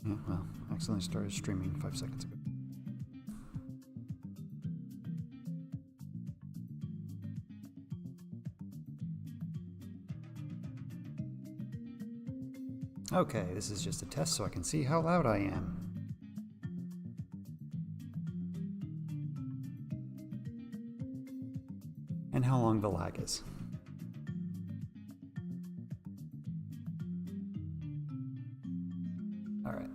Yeah, well, I accidentally started streaming 5 seconds ago. Okay, this is just a test so I can see how loud I am. And how long the lag is. All right.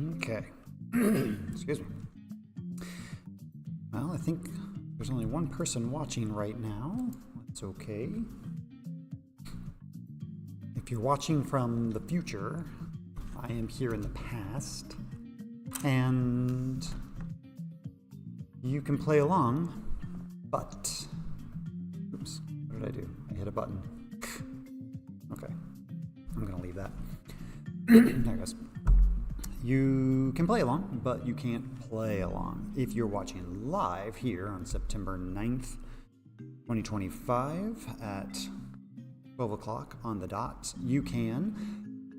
Okay. Excuse me. Well, I think there's only one person watching right now. That's okay. If you're watching from the future, I am here in the past, and you can play along, but, oops, what did I do? I hit a button. Okay, I'm gonna leave that. There it goes. You can play along, but you can't play along. If you're watching live here on September 9th, 2025 at 12 o'clock on the dot, you can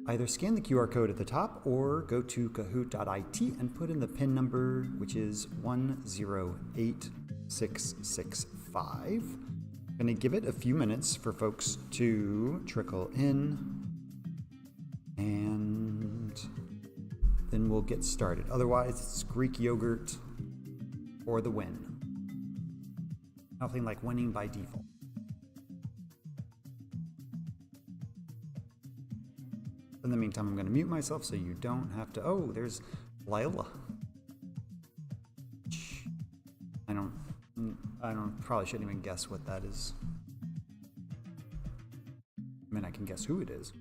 either scan the QR code at the top or go to Kahoot.it and put in the PIN number, which is 108665. I'm going to give it a few minutes for folks to trickle in, and then we'll get started. Otherwise, it's Greek yogurt for the win. Nothing like winning by default. In the meantime, I'm going to mute myself so you don't have to. Oh, there's Lila. I don't probably shouldn't even guess what that is. I mean, I can guess who it is.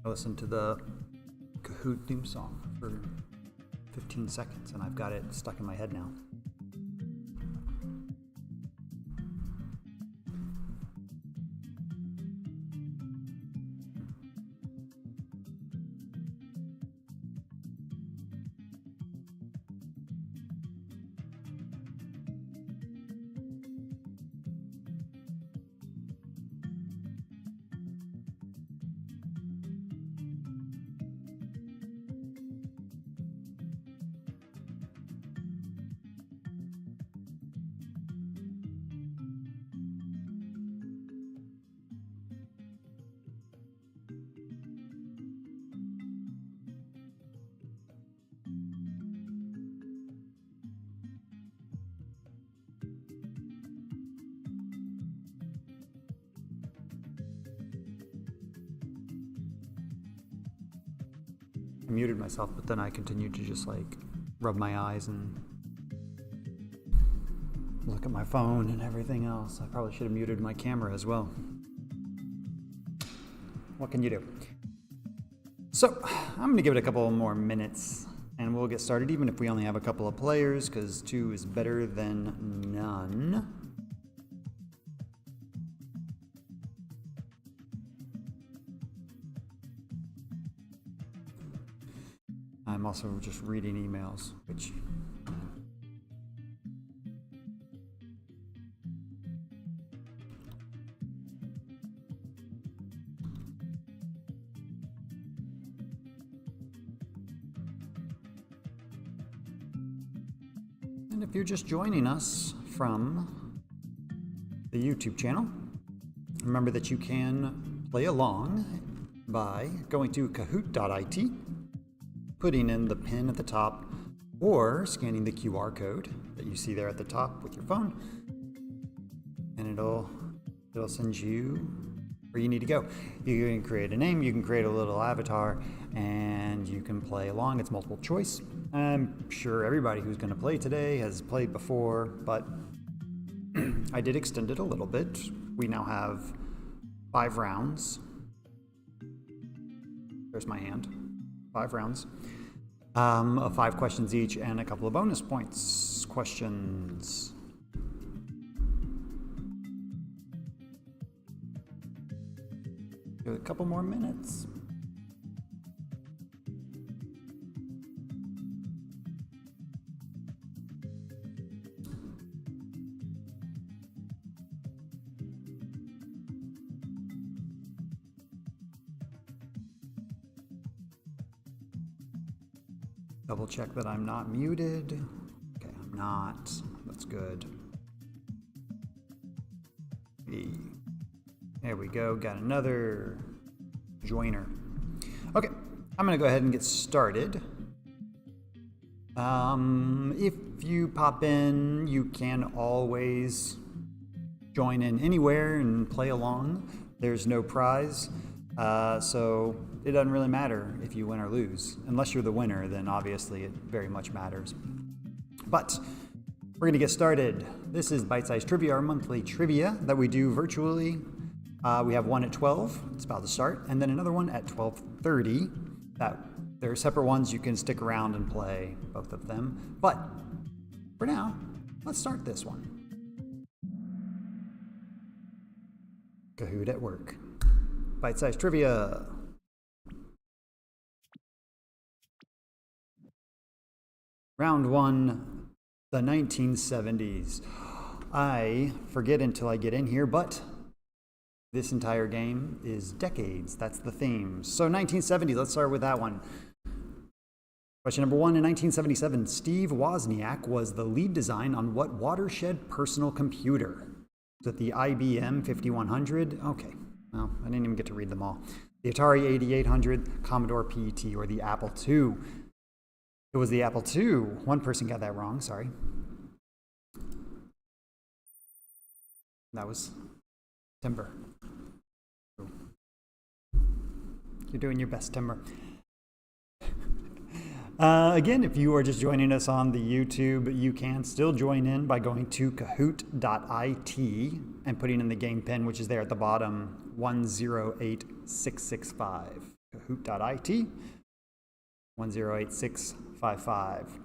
I listened to the Kahoot theme song for 15 seconds, and I've got it stuck in my head now. I muted myself, but then I continued to just like rub my eyes and look at my phone and everything else. I probably should have muted my camera as well. What can you do? So I'm going to give it a couple more minutes and we'll get started, even if we only have a couple of players, because 2 is better than none. I'm also just reading emails, which and if you're just joining us from the YouTube channel, remember that you can play along by going to Kahoot.it, putting in the PIN at the top, or scanning the QR code that you see there at the top with your phone, and it'll send you where you need to go. You can create a name, you can create a little avatar, and you can play along. It's multiple choice. I'm sure everybody who's going to play today has played before, but I did extend it a little bit. We now have 5 rounds. There's my hand. 5 rounds of 5 questions each and a couple of bonus points questions. Give it a couple more minutes. Double check that I'm not muted. Okay, I'm not. That's good. There we go. Got another joiner. Okay, I'm going to go ahead and get started. If you pop in, you can always join in anywhere and play along. There's no prize, so it doesn't really matter if you win or lose. Unless you're the winner, then obviously it very much matters. But we're going to get started. This is Bite Size Trivia, our monthly trivia that we do virtually. We have one at 12, it's about to start, and then another one at 12:30. They're separate ones, you can stick around and play both of them. But for now, let's start this one. Kahoot at work. Bite Size Trivia. Round one, the 1970s. I forget until I get in here, but this entire game is decades. That's the theme. So 1970s, let's start with that one. Question number one, in 1977, Steve Wozniak was the lead design on what watershed personal computer? Is it the IBM 5100? Okay, well, I didn't even get to read them all. The Atari 8800, Commodore PET, or the Apple II? It was the Apple II. One person got that wrong, sorry. That was Timber. You're doing your best, Timber. Again, if you are just joining us on the YouTube, you can still join in by going to Kahoot.it and putting in the game pin, which is there at the bottom, 108665. Kahoot.it, 108655.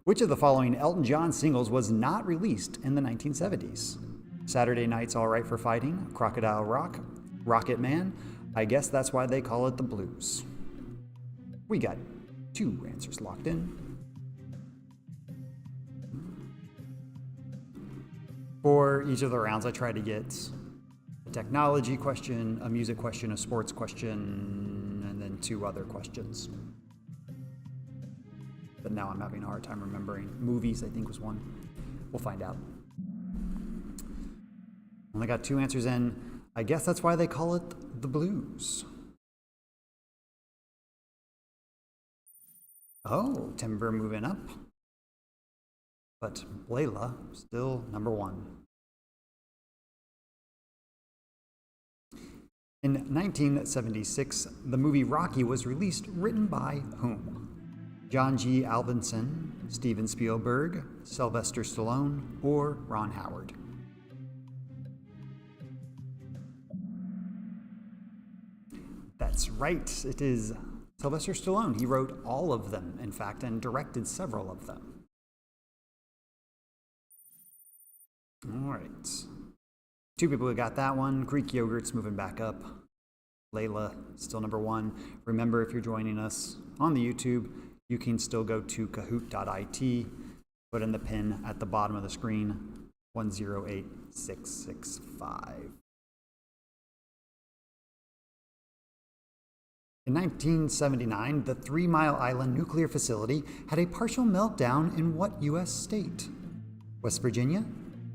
Which of the following Elton John singles was not released in the 1970s? Saturday Night's All Right for Fighting, Crocodile Rock, Rocket Man. I guess that's why they call it the blues. We got two answers locked in. For each of the rounds, I try to get a technology question, a music question, a sports question, and then two other questions. But now I'm having a hard time remembering. Movies, I think, was one. We'll find out. Only got two answers in. I guess that's why they call it the blues. Oh, Timber moving up. But Layla still number one. In 1976, the movie Rocky was released, written by whom? John G. Alvinson, Steven Spielberg, Sylvester Stallone, or Ron Howard? That's right, it is Sylvester Stallone. He wrote all of them, in fact, and directed several of them. All right. Two people who got that one. Greek Yogurt's moving back up. Layla, still number one. Remember, if you're joining us on the YouTube, you can still go to Kahoot.it, put in the pin at the bottom of the screen, 108665. In 1979, the 3 Mile Island nuclear facility had a partial meltdown in what U.S. state? West Virginia,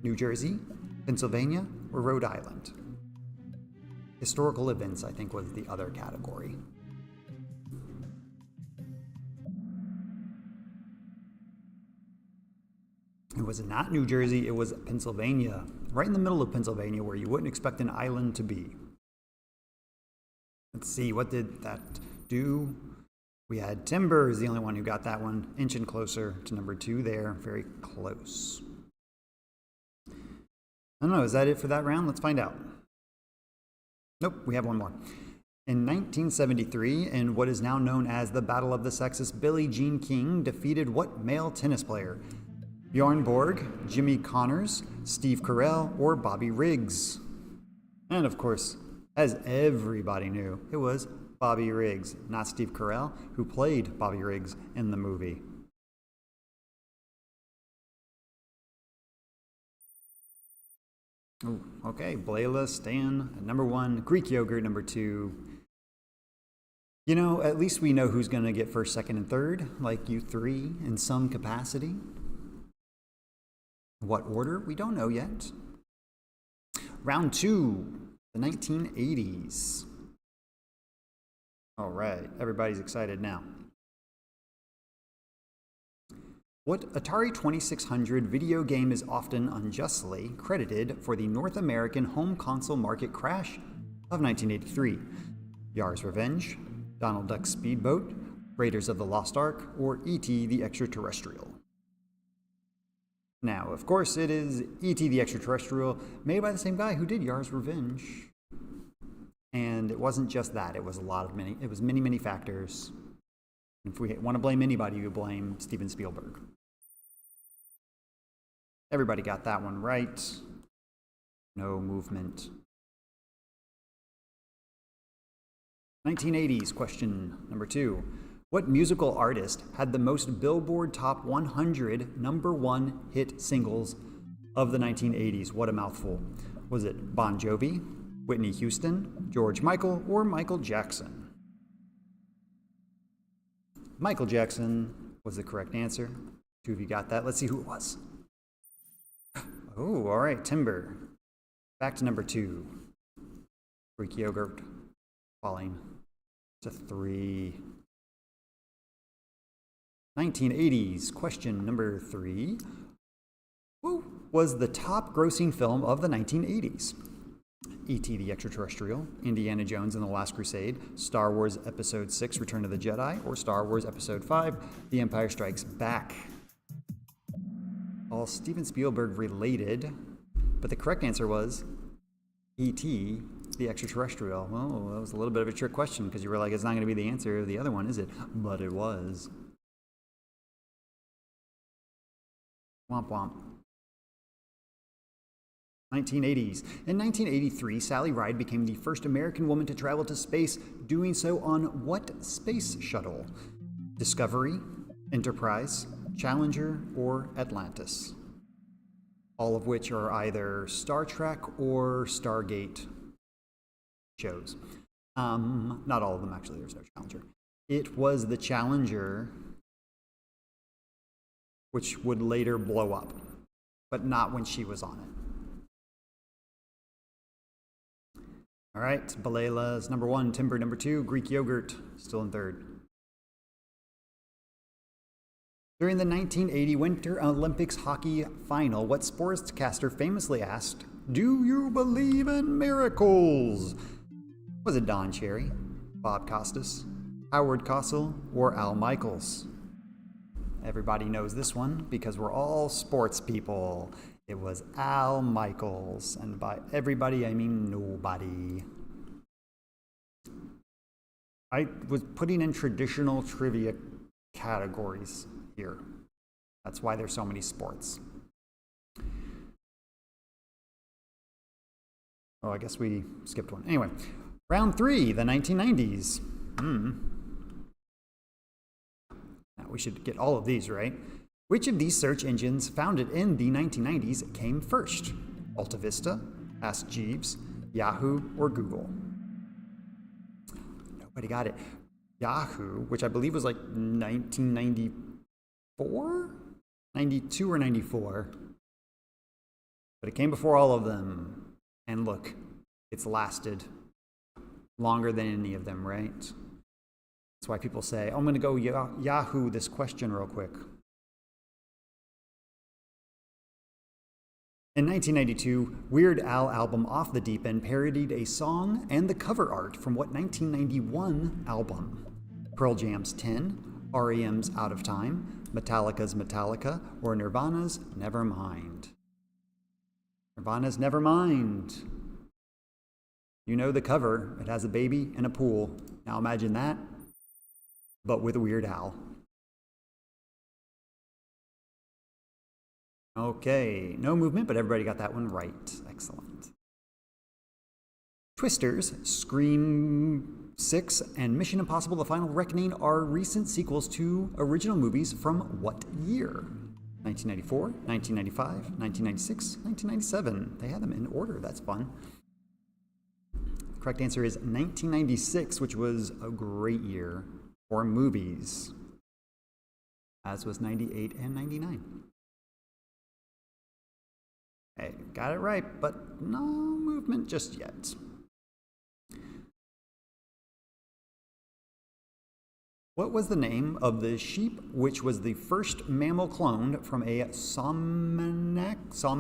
New Jersey, Pennsylvania, or Rhode Island? Historical events, I think, was the other category. It was not New Jersey, it was Pennsylvania, right in the middle of Pennsylvania where you wouldn't expect an island to be. Let's see, what did that do? We had Timber is the only one who got that one, inching closer to number two there, very close. I don't know, is that it for that round? Let's find out. Nope, we have one more. In 1973, in what is now known as the Battle of the Sexes, Billie Jean King defeated what male tennis player? Bjorn Borg, Jimmy Connors, Steve Carell, or Bobby Riggs? And of course, as everybody knew, it was Bobby Riggs, not Steve Carell, who played Bobby Riggs in the movie. Ooh, okay, Blayla, Stan, number one, Greek Yogurt, number two. You know, at least we know who's going to get first, second, and third, like you three, in some capacity. What order? We don't know yet. Round two, the 1980s. All right, everybody's excited now. What Atari 2600 video game is often unjustly credited for the North American home console market crash of 1983? Yar's Revenge, Donald Duck's Speedboat, Raiders of the Lost Ark, or E.T. the Extraterrestrial? Now, of course, it is E.T. the Extraterrestrial, made by the same guy who did Yar's Revenge. And it wasn't just that, it was many factors. If we want to blame anybody, you blame Steven Spielberg. Everybody got that one right. No movement. 1980s, question number 2. What musical artist had the most Billboard Top 100 #1 hit singles of the 1980s? What a mouthful. Was it Bon Jovi, Whitney Houston, George Michael, or Michael Jackson? Michael Jackson was the correct answer. 2 of you got that. Let's see who it was. Oh, all right, Timber. Back to number 2. Greek yogurt falling to 3. 1980s, question number 3. Who was the top grossing film of the 1980s? E.T. the Extraterrestrial, Indiana Jones and the Last Crusade, Star Wars Episode 6, Return of the Jedi, or Star Wars Episode 5, The Empire Strikes Back? All Steven Spielberg related, but the correct answer was E.T. the Extraterrestrial. Oh, that was a little bit of a trick question because you were like, it's not going to be the answer of the other one, is it? But it was. Womp womp. 1980s. In 1983, Sally Ride became the first American woman to travel to space, doing so on what space shuttle? Discovery, Enterprise, Challenger, or Atlantis? All of which are either Star Trek or Stargate shows. Not all of them, actually. There's no Challenger. It was the Challenger, which would later blow up, but not when she was on it. All right, Balela's number 1, Timber number 2, Greek yogurt still in 3rd. During the 1980 Winter Olympics hockey final, what sportscaster famously asked, "Do you believe in miracles?" Was it Don Cherry, Bob Costas, Howard Cosell, or Al Michaels? Everybody knows this one because we're all sports people. It was Al Michaels, and by everybody I mean nobody. I was putting in traditional trivia categories here. That's why there's so many sports. Oh, I guess we skipped one. Anyway, round 3, the 1990s. Now we should get all of these right. Which of these search engines founded in the 1990s came first? Alta Vista, Ask Jeeves, Yahoo, or Google? Nobody got it. Yahoo, which I believe was like 1994? 92 or 94. But it came before all of them. And look, it's lasted longer than any of them, right? That's why people say, oh, I'm going to go Yahoo this question real quick. In 1992, Weird Al album Off the Deep End parodied a song and the cover art from what 1991 album? Pearl Jam's 10, REM's Out of Time, Metallica's Metallica, or Nirvana's Nevermind? Nirvana's Nevermind. You know the cover. It has a baby and a pool. Now imagine that, but with Weird Al. Okay, no movement, but everybody got that one right. Excellent. Twisters, Scream 6, and Mission Impossible: The Final Reckoning are recent sequels to original movies from what year? 1994, 1995, 1996, 1997. They had them in order. That's fun. The correct answer is 1996, which was a great year for movies, as was 98 and 99. Hey, got it right, but no movement just yet. What was the name of the sheep which was the first mammal cloned from a Salmanek cell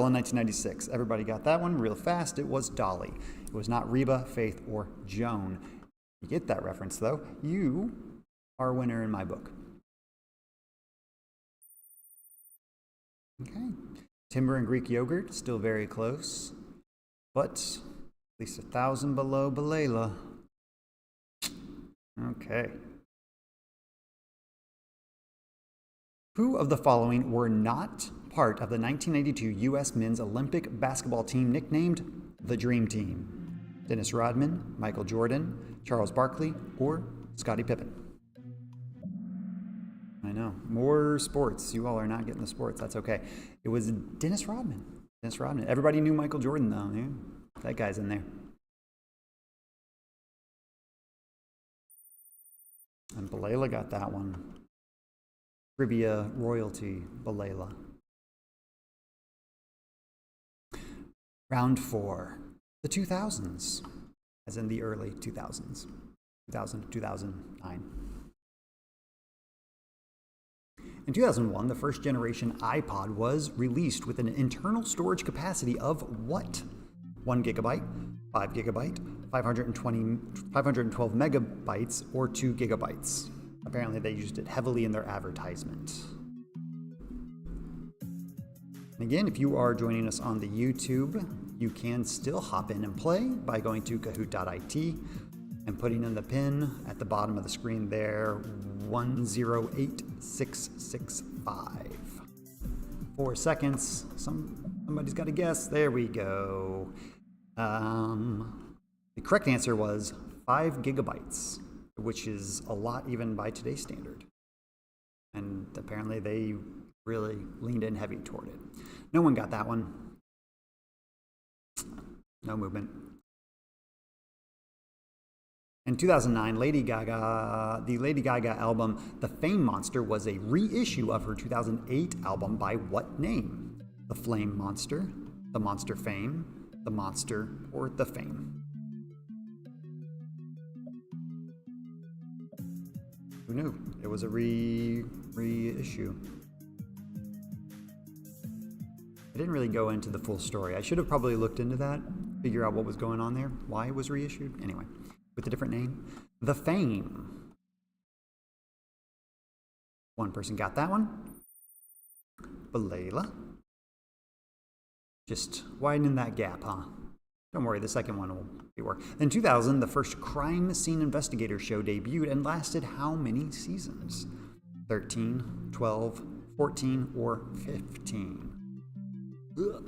in 1996? Everybody got that one real fast. It was Dolly. It was not Reba, Faith, or Joan. You get that reference, though. You are a winner in my book. Okay. Timber and Greek yogurt, still very close, but at least 1,000 below Balela. Okay. Who of the following were not part of the 1992 U.S. men's Olympic basketball team nicknamed the Dream Team? Dennis Rodman, Michael Jordan, Charles Barkley, or Scottie Pippen? I know. More sports. You all are not getting the sports. That's okay. It was Dennis Rodman. Dennis Rodman. Everybody knew Michael Jordan, though. Yeah. That guy's in there. And Balela got that one. Trivia royalty, Balela. Round 4. The 2000s, as in the early 2000s. 2000 to 2009. In 2001, the first generation iPod was released with an internal storage capacity of what? 1 gigabyte, 5 gigabyte, 512 megabytes, or 2 gigabytes. Apparently they used it heavily in their advertisement. And again, if you are joining us on the YouTube, you can still hop in and play by going to Kahoot.it and putting in the pin at the bottom of the screen there, 108665. 4 seconds. Somebody's got to guess. There we go. The correct answer was 5 gigabytes, which is a lot even by today's standard. And apparently they really leaned in heavy toward it. No one got that one. No movement. In 2009, the Lady Gaga album, The Fame Monster, was a reissue of her 2008 album by what name? The Flame Monster, The Monster Fame, The Monster, or The Fame? Who knew? It was a reissue. I didn't really go into the full story. I should have probably looked into that, figure out what was going on there, why it was reissued. Anyway, with a different name. The Fame. One person got that one. Balela. Just widening that gap, huh? Don't worry, the second one will be work. In 2000, the first crime scene investigator show debuted and lasted how many seasons? 13, 12, 14, or 15? Ugh.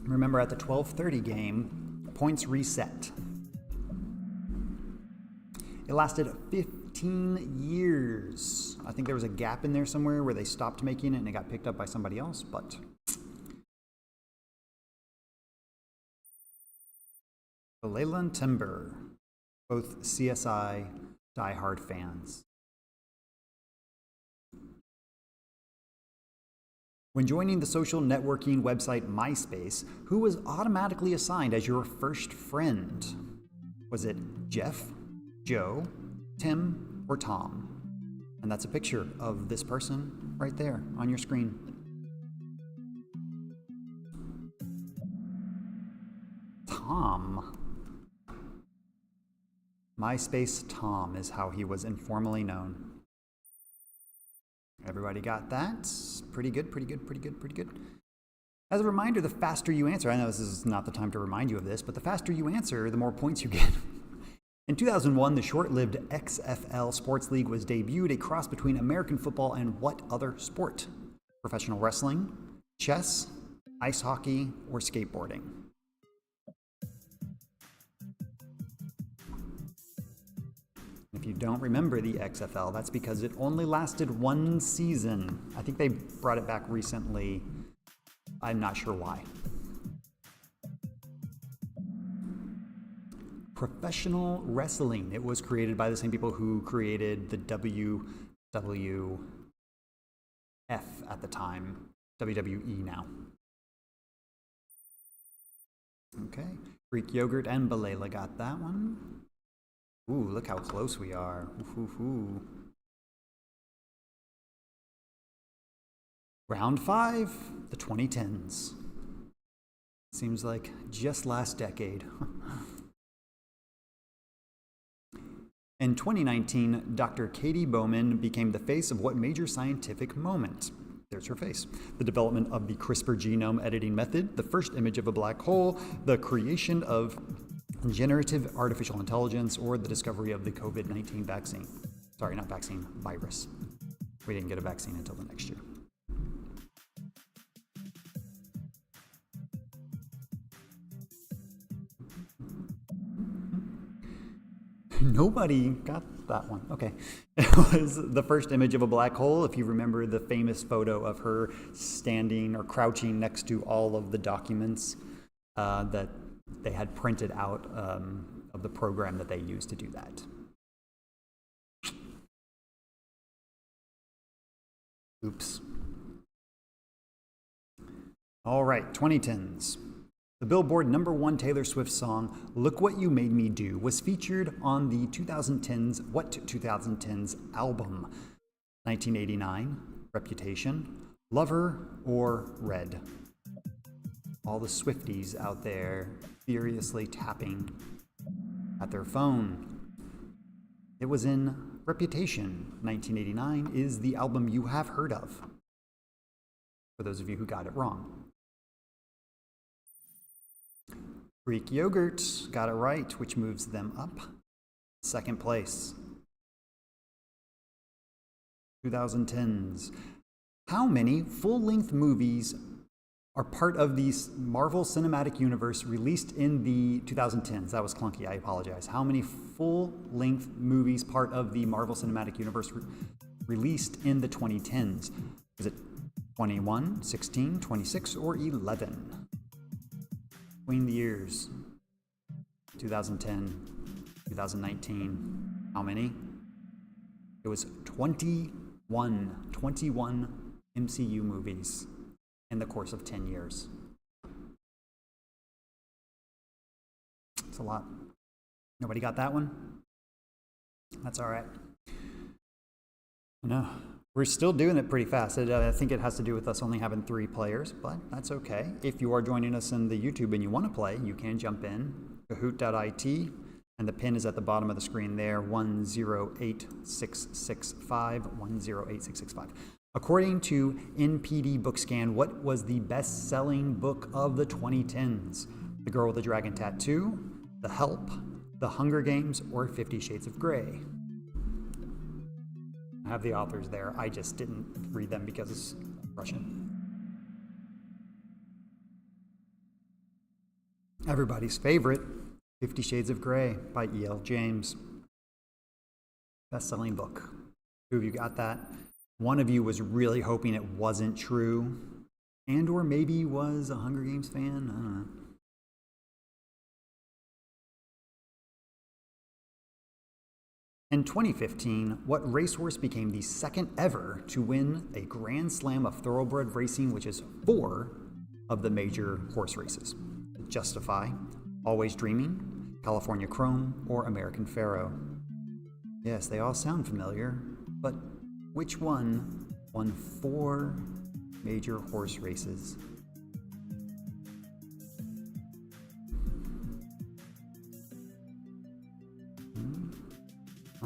Remember, at the 12:30 game, points reset. It lasted 15 years. I think there was a gap in there somewhere where they stopped making it and it got picked up by somebody else, but Balela and Timber, both CSI diehard fans. When joining the social networking website MySpace, who was automatically assigned as your first friend? Was it Jeff, Joe, Tim, or Tom? And that's a picture of this person right there on your screen. Tom. MySpace Tom is how he was informally known. Everybody got that? Pretty good, pretty good, pretty good, pretty good. As a reminder, the faster you answer, I know this is not the time to remind you of this, but the faster you answer, the more points you get. In 2001, the short-lived XFL Sports League was debuted, a cross between American football and what other sport? Professional wrestling, chess, ice hockey, or skateboarding? If you don't remember the XFL, that's because it only lasted 1 season. I think they brought it back recently. I'm not sure why. Professional wrestling. It was created by the same people who created the WWF at the time. WWE now. Okay. Greek yogurt and Balela got that one. Ooh, look how close we are. Ooh. Round 5, the 2010s. Seems like just last decade. In 2019, Dr. Katie Bowman became the face of what major scientific moment? There's her face. The development of the CRISPR genome editing method, the first image of a black hole, the creation of generative artificial intelligence, or the discovery of the COVID-19 vaccine. Sorry, not vaccine, virus. We didn't get a vaccine until the next year. Nobody got that one. Okay. It was the first image of a black hole. If you remember the famous photo of her standing or crouching next to all of the documents that they had printed out of the program that they used to do that. Oops. All right, 2010s. The Billboard #1 Taylor Swift song, Look What You Made Me Do, was featured on the 2010s What 2010s album. 1989, Reputation, Lover, or Red. All the Swifties out there furiously tapping at their phone. It was in Reputation. 1989 is the album you have heard of, for those of you who got it wrong. Greek yogurt got it right, which moves them up. Second place. 2010s. How many full-length movies are part of the Marvel Cinematic Universe released in the 2010s? That was clunky, I apologize. How many full-length movies part of the Marvel Cinematic Universe released in the 2010s? Is it 21, 16, 26, or 11? Between the years 2010, 2019, how many? It was 21 MCU movies in the course of 10 years. It's a lot. Nobody got that one? That's all right. No. We're still doing it pretty fast. I think it has to do with us only having 3 players, but that's okay. If you are joining us in the YouTube and you want to play, you can jump in. Kahoot.it, and the pin is at the bottom of the screen there, 108665, 108665. According to NPD Bookscan, what was the best-selling book of the 2010s? The Girl with the Dragon Tattoo, The Help, The Hunger Games, or 50 Shades of Grey? I have the authors there. I just didn't read them because it's Russian. Everybody's favorite, 50 Shades of Grey by E.L. James. Best-selling book. 2 of you got that. One of you was really hoping it wasn't true, and or maybe was a Hunger Games fan. I don't know. In 2015, what racehorse became the second ever to win a Grand Slam of thoroughbred racing, which is 4 of the major horse races? Justify, Always Dreaming, California Chrome, or American Pharoah? Yes, they all sound familiar, but which one won 4 major horse races?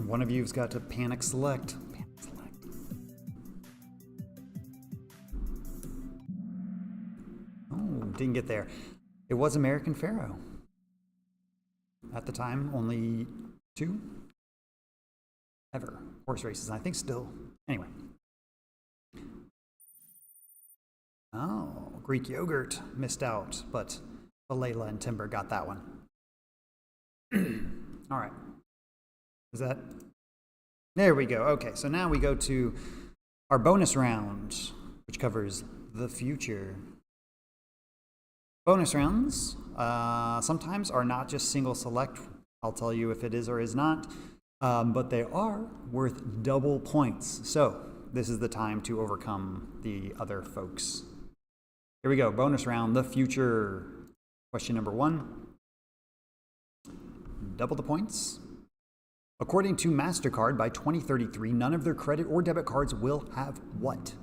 One of you's got to panic select. Panic select. Oh, didn't get there. It was American Pharoah. At the time, only 2 ever horse races, and I think still. Anyway. Oh, Greek yogurt missed out, but Layla and Timber got that one. All right. Is that? There we go. Okay, so now we go to our bonus round, which covers the future. Bonus rounds sometimes are not just single select. I'll tell you if it is or is not, but they are worth double points. So this is the time to overcome the other folks. Here we go. Bonus round, the future. Question number 1. double the points. According to MasterCard, by 2033, none of their credit or debit cards will have what?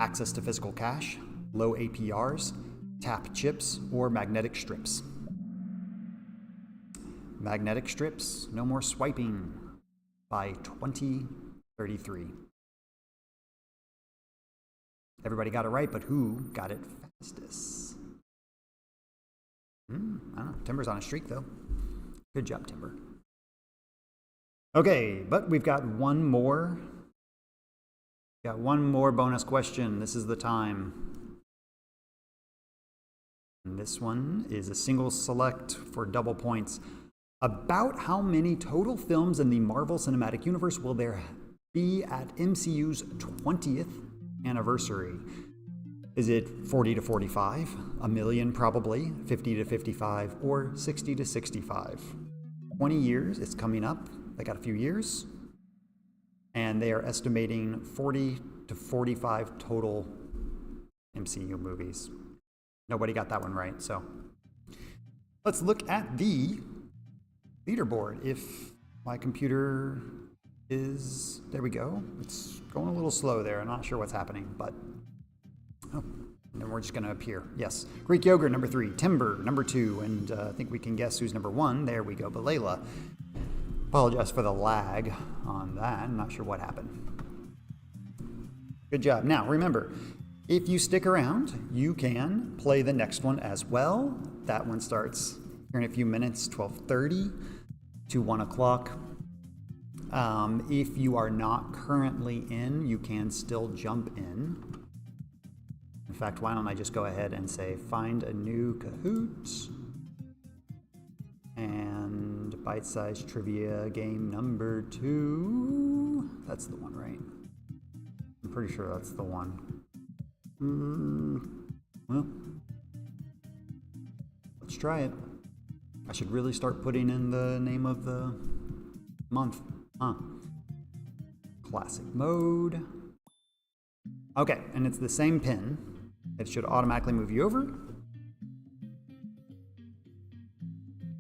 Access to physical cash, low APRs, tap chips, or magnetic strips. Magnetic strips, no more swiping by 2033. Everybody got it right, but who got it fastest? I don't know. Timber's on a streak, though. Good job, Timber. Okay, but we've got one more. Got one more bonus question. This is the time. And this one is a single select for double points. About how many total films in the Marvel Cinematic Universe will there be at MCU's 20th anniversary? Is it 40 to 45, a million probably, 50 to 55, or 60 to 65? 20 years, it's coming up. They got a few years. And they are estimating 40 to 45 total MCU movies. Nobody got that one right, so. Let's look at the leaderboard. If my computer is, there we go. It's going a little slow there. I'm not sure what's happening, but, oh, and then we're just gonna appear. Yes, Greek Yogurt, number 3, Timber, number 2, and I think we can guess who's number 1. There we go, Balayla. Apologize for the lag on that. I'm not sure what happened. Good job. Now, remember, if you stick around, you can play the next one as well. That one starts here in a few minutes, 12:30 to 1 o'clock. If you are not currently in, you can still jump in. In fact, why don't I just go ahead and say, find a new Kahoot. And bite-sized trivia game number 2. That's the one, right? I'm pretty sure that's the one. Well, let's try it. I should really start putting in the name of the month. Classic mode. Okay, and it's the same pin. It should automatically move you over.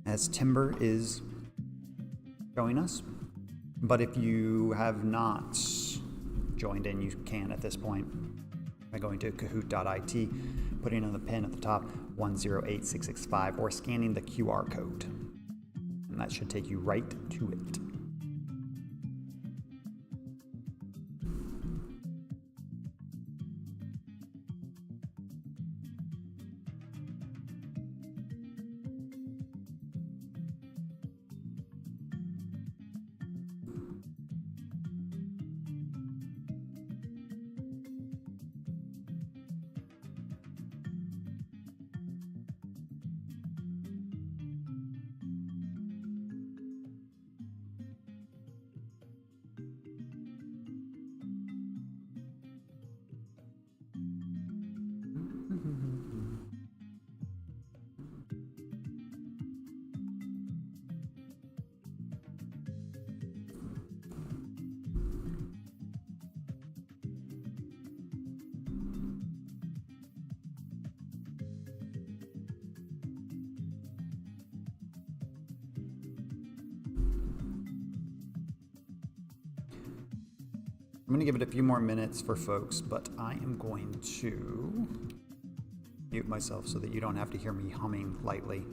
As Timber is showing us. But if you have not joined in, you can at this point by going to Kahoot.it, putting on the pin at the top 108665, or scanning the QR code. And that should take you right to it. I'm going to give it a few more minutes for folks, but I am going to mute myself so that you don't have to hear me humming lightly.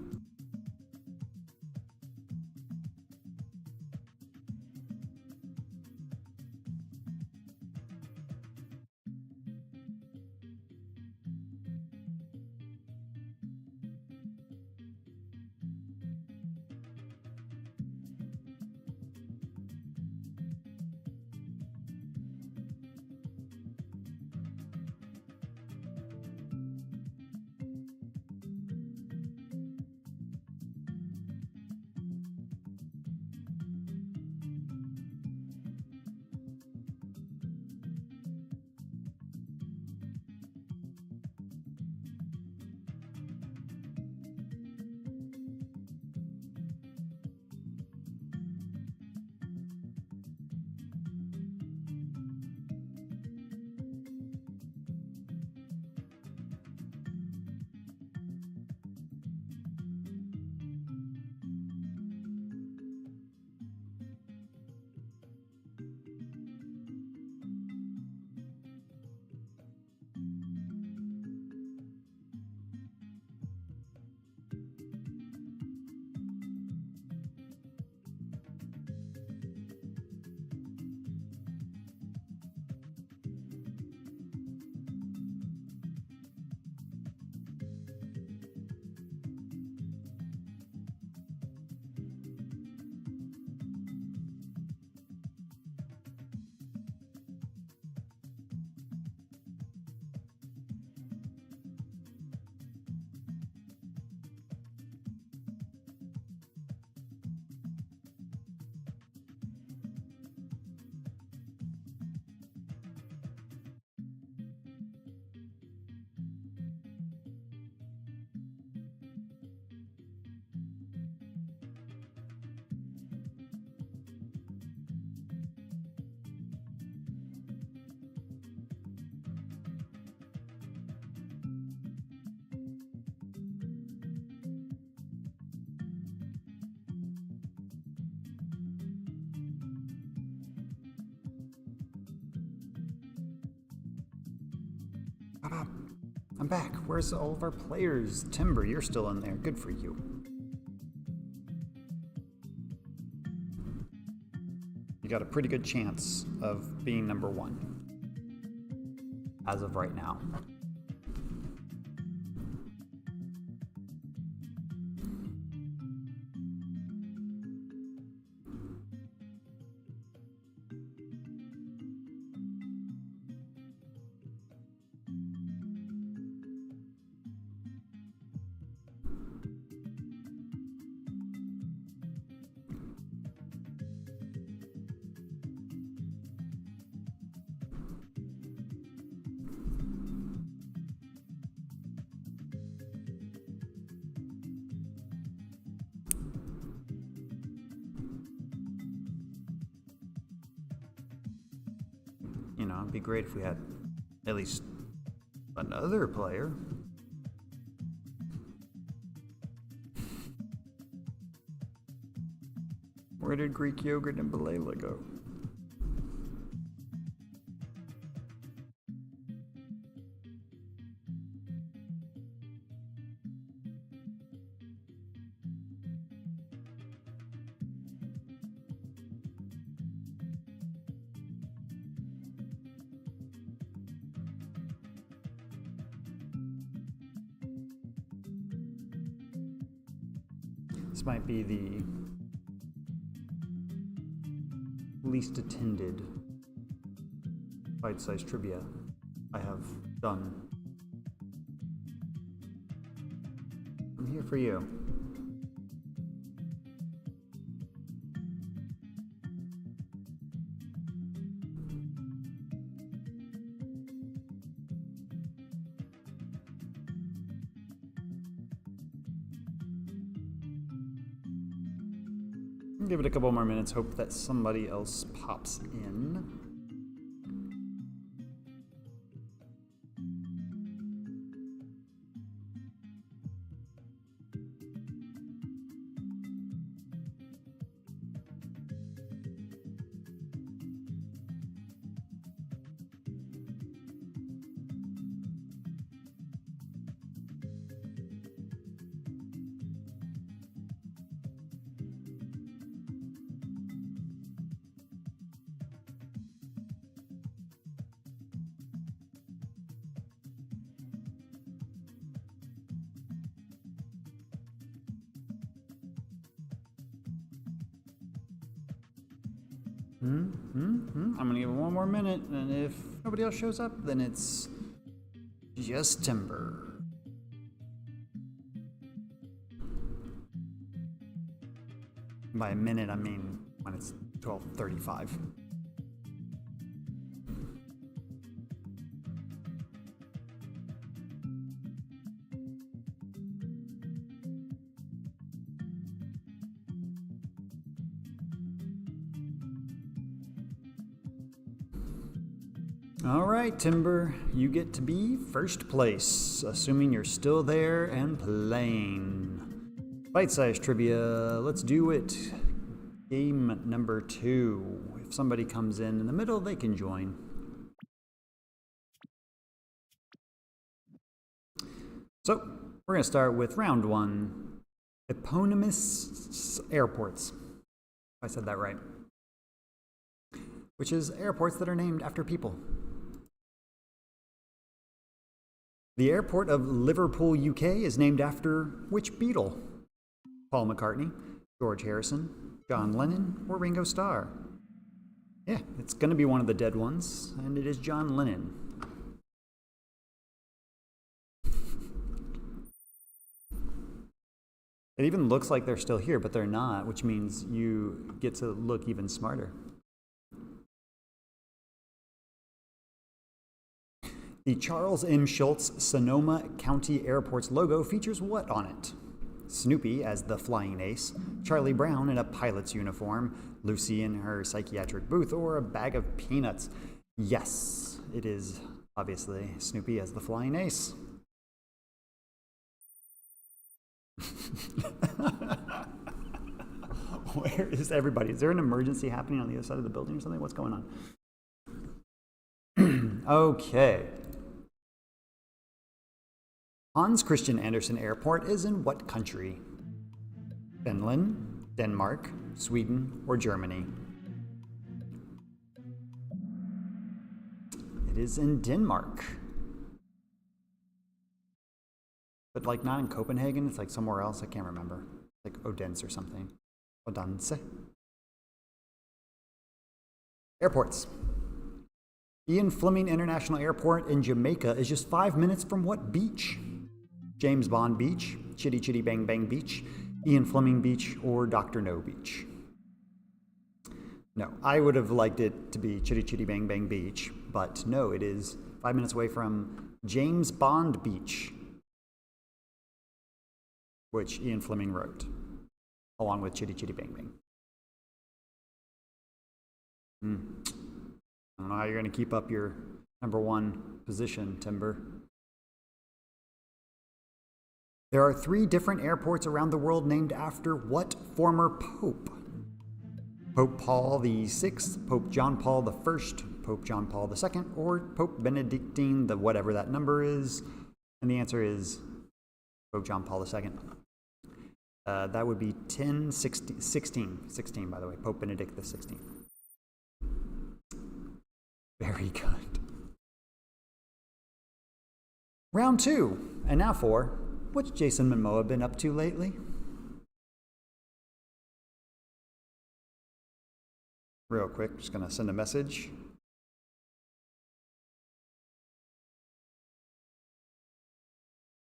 I'm back. Where's all of our players? Timber, you're still in there. Good for you. You got a pretty good chance of being number 1 as of right now. You know, it'd be great if we had at least another player. Where did Greek yogurt and Balela go? This might be the least attended bite-sized trivia I have done. I'm here for you. Give it a couple more minutes, hope that somebody else pops in. I'm gonna give it one more minute, and if nobody else shows up, then it's just Timber. By a minute, I mean when it's 12:35. All right, Timber, you get to be first place, assuming you're still there and playing. Bite-sized trivia, let's do it. Game number 2. If somebody comes in the middle, they can join. So, we're gonna start with round 1, eponymous airports. If I said that right. Which is airports that are named after people. The airport of Liverpool, UK is named after which Beatle? Paul McCartney, George Harrison, John Lennon, or Ringo Starr? Yeah, it's going to be one of the dead ones, and it is John Lennon. It even looks like they're still here, but they're not, which means you get to look even smarter. The Charles M. Schultz Sonoma County Airport's logo features what on it? Snoopy as the flying ace, Charlie Brown in a pilot's uniform, Lucy in her psychiatric booth, or a bag of peanuts? Yes, it is obviously Snoopy as the flying ace. Where is everybody? Is there an emergency happening on the other side of the building or something? What's going on? Okay. Hans Christian Andersen Airport is in what country? Finland, Denmark, Sweden, or Germany? It is in Denmark. But like not in Copenhagen, it's like somewhere else, I can't remember. Like Odense or something. Odense. Airports. Ian Fleming International Airport in Jamaica is just 5 minutes from what beach? James Bond Beach, Chitty Chitty Bang Bang Beach, Ian Fleming Beach, or Dr. No Beach? No, I would have liked it to be Chitty Chitty Bang Bang Beach, but no, it is 5 minutes away from James Bond Beach, which Ian Fleming wrote, along with Chitty Chitty Bang Bang. I don't know how you're going to keep up your #1 position, Timber. There are 3 different airports around the world named after what former pope? Pope Paul VI, Pope John Paul I, Pope John Paul II, or Pope Benedictine, the whatever that number is? And the answer is Pope John Paul II. That would be 16, by the way, Pope Benedict XVI. Very good. Round 2, and now for, what's Jason Momoa been up to lately? Real quick, just gonna send a message.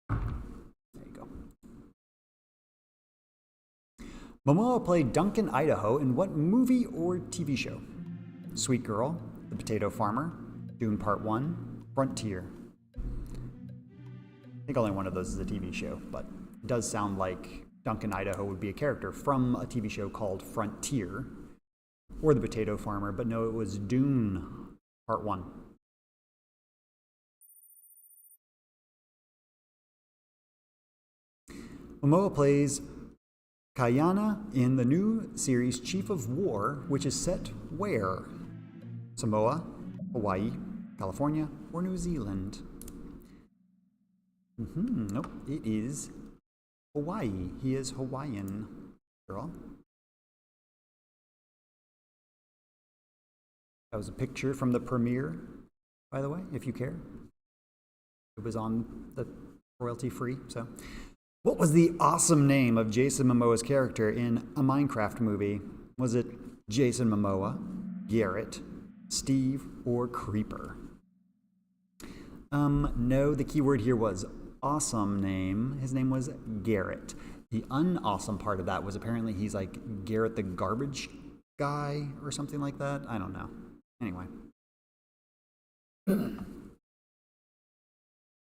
There you go. Momoa played Duncan Idaho in what movie or TV show? Sweet Girl, The Potato Farmer, Dune Part 1, Frontier. I think only one of those is a TV show, but it does sound like Duncan Idaho would be a character from a TV show called Frontier, or The Potato Farmer, but no, it was Dune Part 1. Momoa plays Kayana in the new series Chief of War, which is set where? Samoa, Hawaii, California, or New Zealand? Nope, it is Hawaii. He is Hawaiian, girl. That was a picture from the premiere, by the way, if you care. It was on the royalty free, so. What was the awesome name of Jason Momoa's character in a Minecraft movie? Was it Jason Momoa, Garrett, Steve, or Creeper? No, the keyword here was awesome name. His name was Garrett. The unawesome part of that was apparently he's like Garrett the garbage guy or something like that. I don't know. Anyway.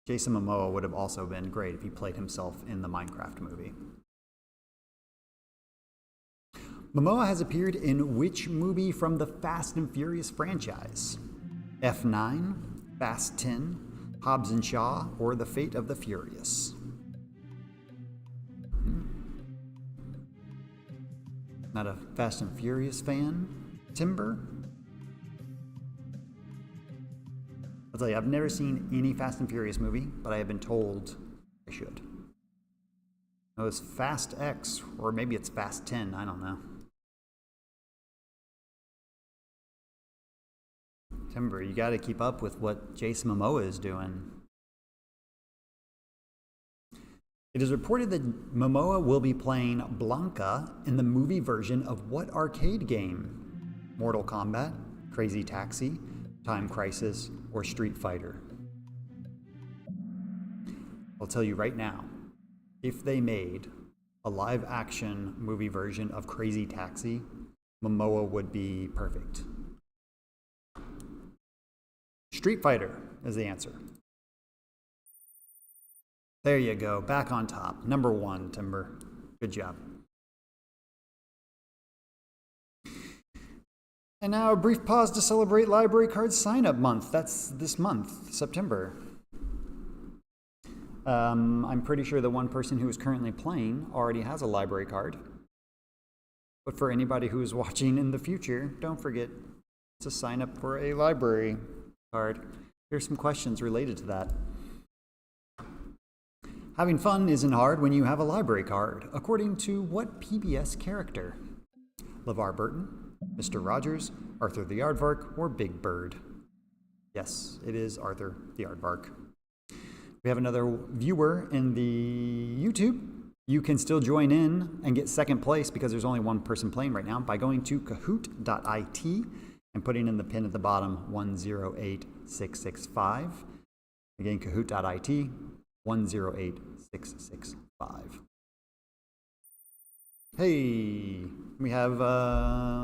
Jason Momoa would have also been great if he played himself in the Minecraft movie. Momoa has appeared in which movie from the Fast and Furious franchise? F9, Fast 10, Hobbs and Shaw, or The Fate of the Furious? Not a Fast and Furious fan? Timber? I'll tell you, I've never seen any Fast and Furious movie, but I have been told I should. It was Fast X, or maybe it's Fast 10, I don't know. Timber, you got to keep up with what Jason Momoa is doing. It is reported that Momoa will be playing Blanca in the movie version of what arcade game? Mortal Kombat, Crazy Taxi, Time Crisis, or Street Fighter? I'll tell you right now, if they made a live-action movie version of Crazy Taxi, Momoa would be perfect. Street Fighter is the answer. There you go, back on top. #1, Timber. Good job. And now a brief pause to celebrate Library Card Sign-Up Month. That's this month, September. I'm pretty sure the one person who is currently playing already has a library card. But for anybody who is watching in the future, don't forget to sign up for a library card. Here's some questions related to that. Having fun isn't hard when you have a library card, according to what PBS character? LeVar Burton, Mr. Rogers, Arthur the Aardvark, or Big Bird? Yes, it is Arthur the Aardvark. We have another viewer in the YouTube. You can still join in and get second place because there's only one person playing right now by going to Kahoot.it and putting in the pin at the bottom 108665. Again, Kahoot.it 108665. Hey, we have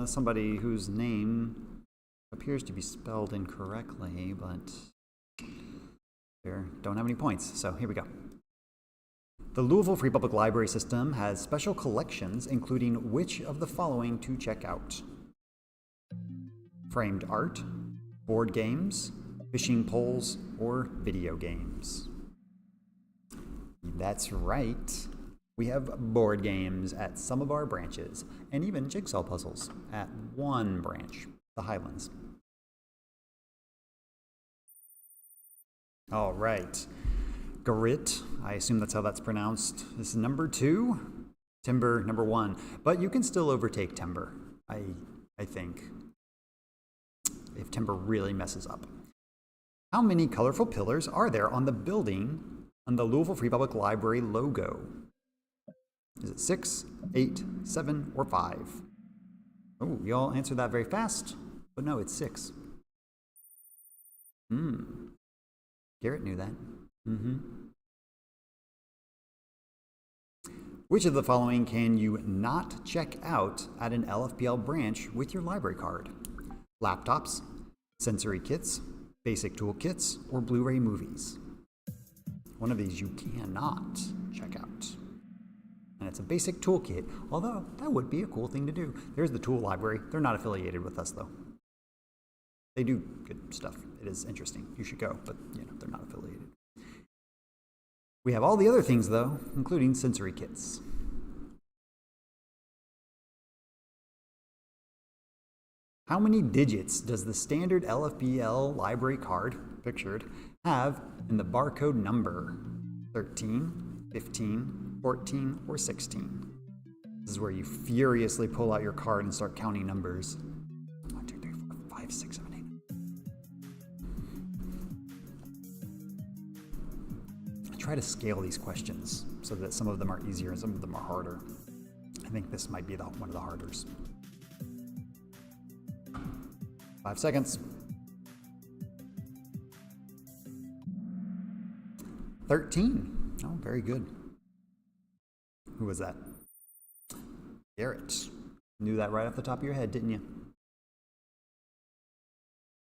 somebody whose name appears to be spelled incorrectly, but they don't have any points, so here we go. The Louisville Free Public Library System has special collections, including which of the following to check out? Framed art, board games, fishing poles, or video games? That's right. We have board games at some of our branches, and even jigsaw puzzles at one branch, the Highlands. All right. Grit, I assume that's how that's pronounced. This is number 2. Timber, number 1. But you can still overtake Timber, I think, if Timber really messes up. How many colorful pillars are there on the building on the Louisville Free Public Library logo? Is it 6, 8, 7, or 5? Oh, y'all answered that very fast, but no, it's 6. Garrett knew that. Which of the following can you not check out at an LFPL branch with your library card? Laptops, sensory kits, basic toolkits, or Blu-ray movies? One of these you cannot check out. And it's a basic toolkit, although that would be a cool thing to do. There's the tool library. They're not affiliated with us, though. They do good stuff. It is interesting. You should go, but they're not affiliated. We have all the other things, though, including sensory kits. How many digits does the standard LFPL library card, pictured, have in the barcode number? 13, 15, 14, or 16? This is where you furiously pull out your card and start counting numbers. 1, 2, 3, 4, 5, 6, 7, 8. Try to scale these questions so that some of them are easier and some of them are harder. I think this might be one of the harders. 5 seconds. 13. Oh, very good. Who was that? Garrett. Knew that right off the top of your head, didn't you?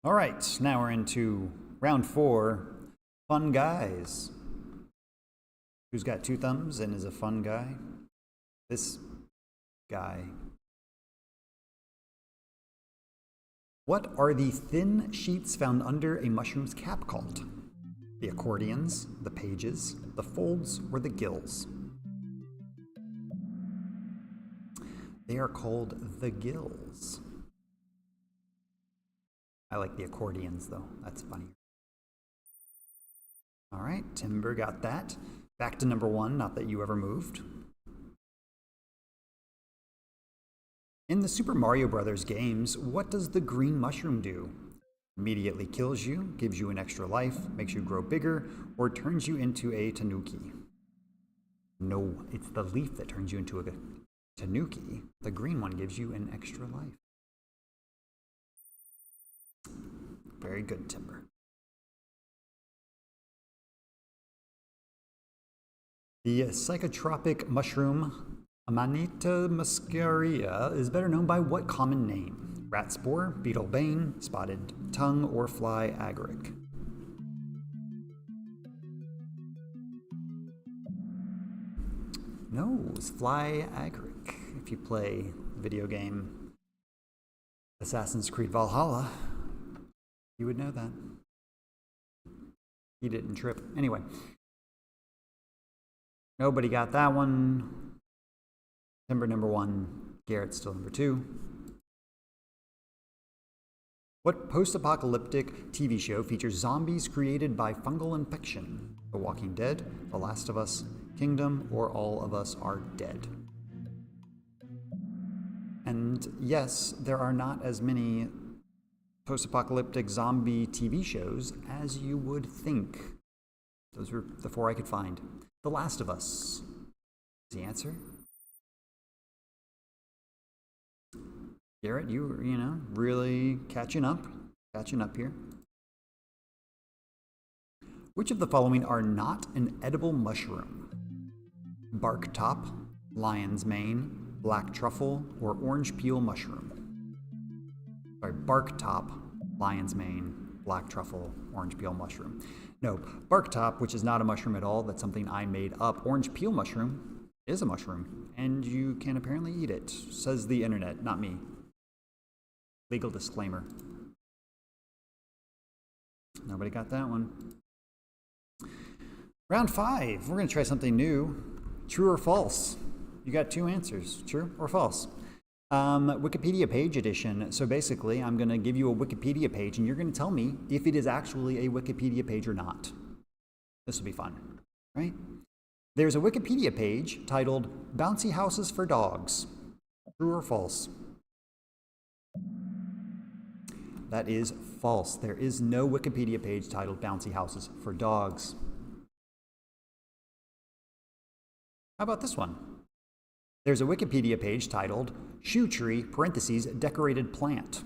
All right, now we're into round 4, fun guys. Who's got 2 thumbs and is a fun guy? This guy. What are the thin sheets found under a mushroom's cap called? The accordions, the pages, the folds, or the gills? They are called the gills. I like the accordions, though. That's funny. All right, Timber got that. Back to number 1, not that you ever moved. In the Super Mario Brothers games, what does the green mushroom do? Immediately kills you, gives you an extra life, makes you grow bigger, or turns you into a tanuki? No, it's the leaf that turns you into a tanuki. The green one gives you an extra life. Very good, Timber. The psychotropic mushroom Amanita muscaria is better known by what common name? Rat spore, beetle bane, spotted tongue, or fly agaric? No, it's fly agaric. If you play the video game Assassin's Creed Valhalla, you would know that. He didn't trip. Anyway. Nobody got that one. Timber number 1. Garrett still number 2. What post-apocalyptic TV show features zombies created by fungal infection? The Walking Dead, The Last of Us, Kingdom, or All of Us Are Dead. And yes, there are not as many post-apocalyptic zombie TV shows as you would think. Those were the 4 I could find. The Last of Us is the answer. Garrett, you know, really catching up here. Which of the following are not an edible mushroom? Bark top, lion's mane, black truffle, or orange peel mushroom? Sorry, bark top, lion's mane, black truffle, orange peel mushroom. No, bark top, which is not a mushroom at all, that's something I made up. Orange peel mushroom is a mushroom, and you can apparently eat it, says the internet, not me. Legal disclaimer. Nobody got that one. Round 5, we're going to try something new. True or false? You got 2 answers, true or false. Wikipedia page edition. So basically, I'm going to give you a Wikipedia page, and you're going to tell me if it is actually a Wikipedia page or not. This will be fun, right? There's a Wikipedia page titled Bouncy Houses for Dogs. True or false? That is false. There is no Wikipedia page titled Bouncy Houses for Dogs. How about this one? There's a Wikipedia page titled Shoe Tree, parentheses, decorated plant.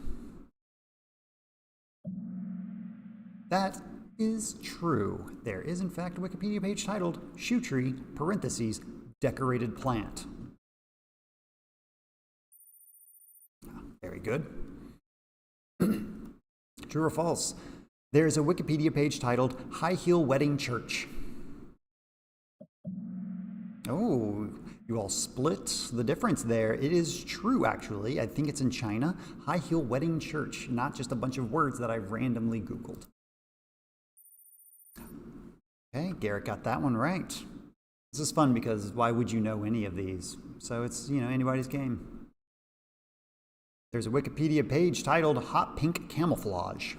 That is true. There is, in fact, a Wikipedia page titled Shoe Tree, parentheses, decorated plant. Very good. True or false? There's a Wikipedia page titled High Heel Wedding Church. Oh, you all split the difference there. It is true, actually. I think it's in China. High Heel Wedding Church, not just a bunch of words that I randomly Googled. Okay, Garrett got that one right. This is fun because why would you know any of these? So it's, you know, anybody's game. There's a Wikipedia page titled Hot Pink Camouflage.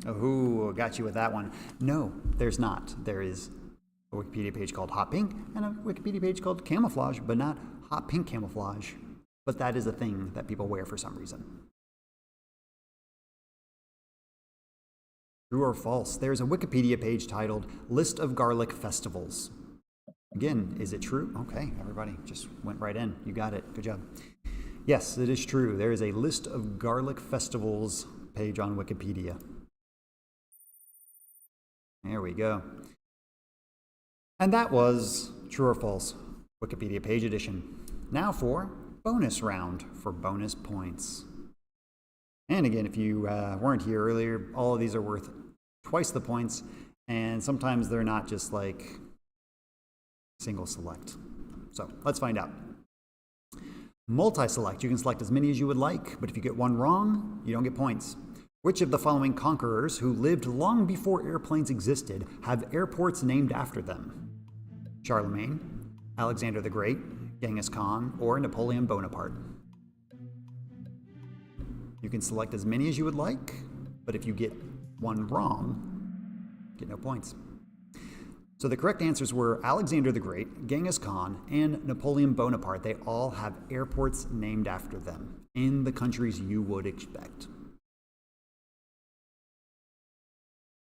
Oh, got you with that one. No, there's not. There is a Wikipedia page called Hot Pink and a Wikipedia page called Camouflage, but not Hot Pink Camouflage. But that is a thing that people wear for some reason. True or false? There's a Wikipedia page titled List of Garlic Festivals. Again, is it true? Okay, everybody just went right in. You got it. Good job. Yes, it is true. There is a List of Garlic Festivals page on Wikipedia. There we go. And that was True or False, Wikipedia page edition. Now for bonus round for bonus points. And again, if you weren't here earlier, all of these are worth twice the points, and sometimes they're not just like single select. So let's find out. Multi-select, you can select as many as you would like, but if you get one wrong, you don't get points. Which of the following conquerors who lived long before airplanes existed have airports named after them? Charlemagne, Alexander the Great, Genghis Khan, or Napoleon Bonaparte? You can select as many as you would like, but if you get one wrong, you get no points. So the correct answers were Alexander the Great, Genghis Khan, and Napoleon Bonaparte. They all have airports named after them in the countries you would expect.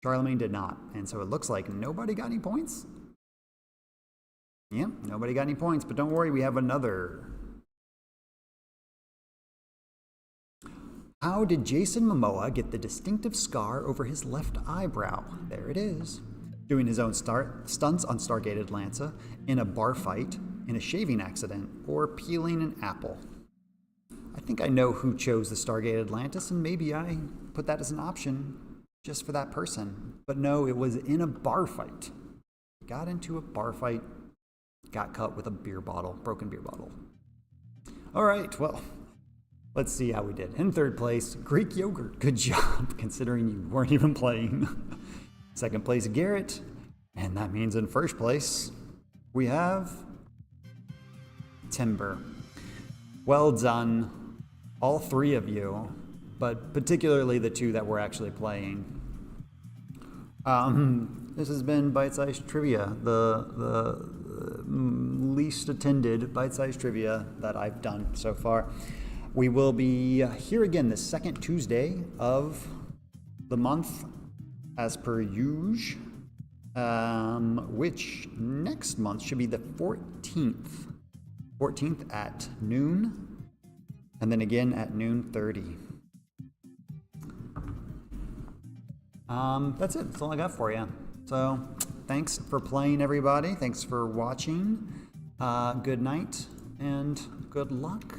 Charlemagne did not, and so it looks like nobody got any points. Yep, nobody got any points, but don't worry, we have another. How did Jason Momoa get the distinctive scar over his left eyebrow? There it is. Doing his own stunts on Stargate Atlanta, in a bar fight, in a shaving accident, or peeling an apple. I think I know who chose the Stargate Atlantis, and maybe I put that as an option just for that person. But no, it was in a bar fight. Got into a bar fight, got cut with a beer bottle, broken beer bottle. All right, well, let's see how we did. In third place, Greek yogurt. Good job, considering you weren't even playing. Second place, Garrett. And that means in first place, we have Timber. Well done, all three of you, but particularly the two that were actually playing. This has been Bite-Sized Trivia, the least attended Bite-Sized Trivia that I've done so far. We will be here again the second Tuesday of the month, as per usual, which next month should be the 14th. 14th at noon, and then again at noon 30. That's it. That's all I got for you. So thanks for playing, everybody. Thanks for watching. Good night and good luck.